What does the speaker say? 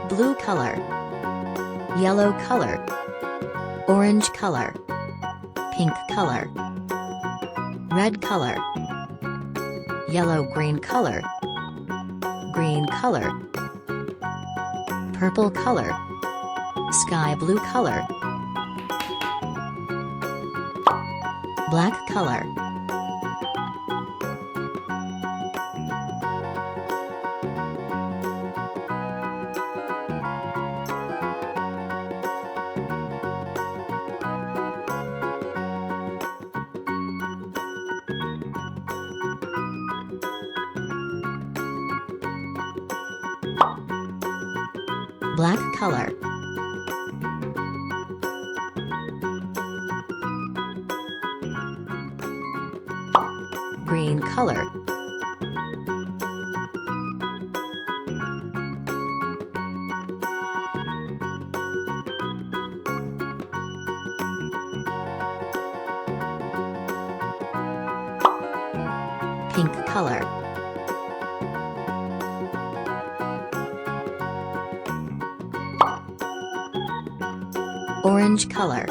blue color, yellow color, orange color, pink color, red color, yellow-green color, green color, purple color, sky blue color, black color. Black color, green color, pink color, orange color,